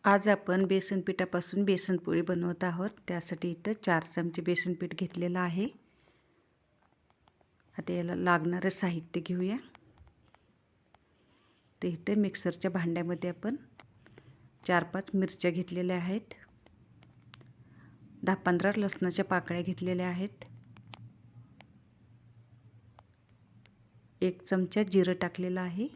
आज आपण बेसन पिठापासून बेसन पोळी बनवत आहोत। त्यासाठी इथं 4 चमचे बेसन पीठ घेतलेलं आहे। आता याला लागणारं साहित्य घेऊया। तर इथे मिक्सरच्या भांड्यामध्ये आपण 4-5 मिरच्या घेतलेल्या आहेत, 10-15 लसणाच्या पाकळ्या घेतलेल्या आहेत, 1 चमचा जिरं टाकलेलं आहे,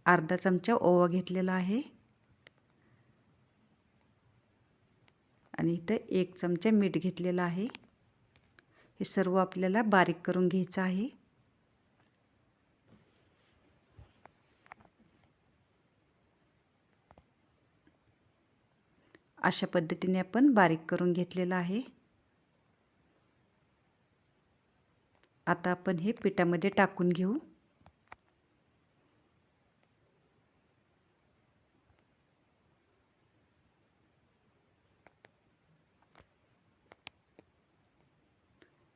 अर्धा चमचा ओवा घेतलेला आहे आणि इथं 1 चमचा मीठ घेतलेला आहे। हे सर्व आपल्याला बारीक करून घ्यायचं आहे। अशा पद्धतीने आपण बारीक करून घेतलेलं आहे। आता आपण हे पिठामध्ये टाकून घेऊ।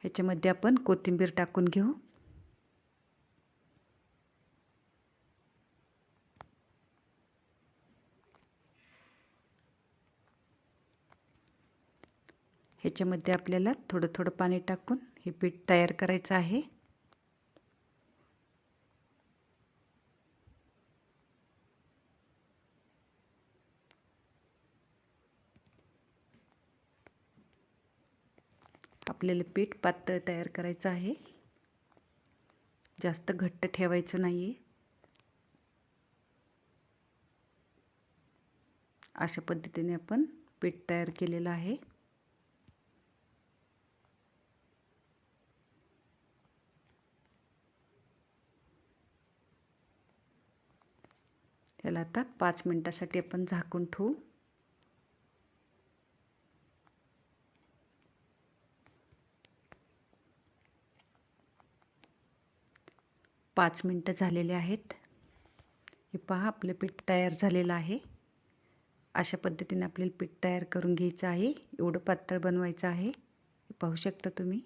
ह्याच्यामध्ये आपण कोथिंबीर टाकून घेऊ। ह्याच्यामध्ये आपल्याला थोडं थोडं पाणी टाकून हे पीठ तयार करायचं आहे। आपल्याला पीठ पातळ तयार करायचं आहे, जास्त घट्ट ठेवायचं नाहीये। अशा पद्धतीने आपण पीठ तयार केलेलं आहे। त्याला आता 5 मिनिटासाठी आपण झाकून ठेवू। 5 मिनिटं झालेले आहेत। हे पहा, आपलं पीठ तयार झालेलं आहे। अशा पद्धतीने आपल्याला पीठ तयार करून घ्यायचं आहे। एवढं पातळ बनवायचं आहे, हे पाहू शकता तुम्ही।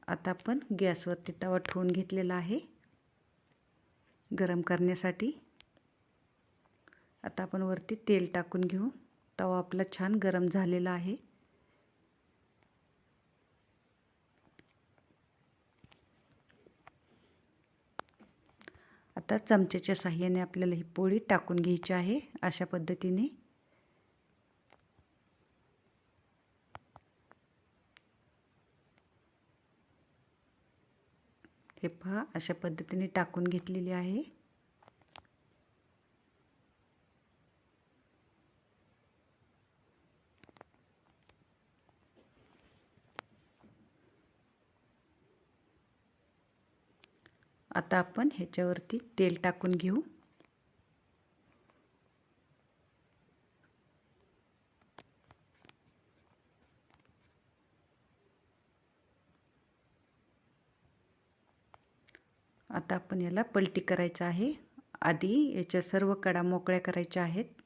आता आपण गॅसवरती तवा ठेवून घेतलेला आहे गरम करण्यासाठी। आता आपण वरती तेल टाकून घेऊ। तवा आपला छान गरम झालेला आहे। आता चमच्याच्या साहाय्याने आपल्याला ही पोळी टाकून घ्यायची आहे अशा पद्धतीने। हे पहा, अशा पद्धतीने टाकून घेतलेली आहे। आता आपण ह्याच्यावरती तेल टाकून घेऊ। आता आपण याला पलटी करायचं आहे। आधी याच्या सर्व कडा मोकळ्या करायच्या आहेत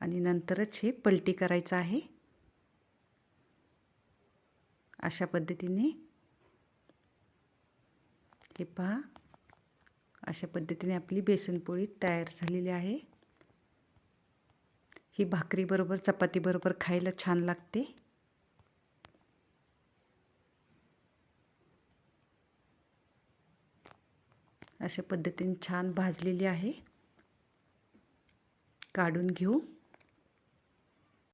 आणि नंतरच हे पलटी करायचं आहे। अशा पद्धतीने हे पहा, अशा पद्धतीने आपली बेसन पोळी तयार झालेली आहे। ही भाकरी बरोबर, चपाती बरोबर खायला छान लागते। अशा पद्धतीने छान भाजलेली आहे। काढून घेऊ।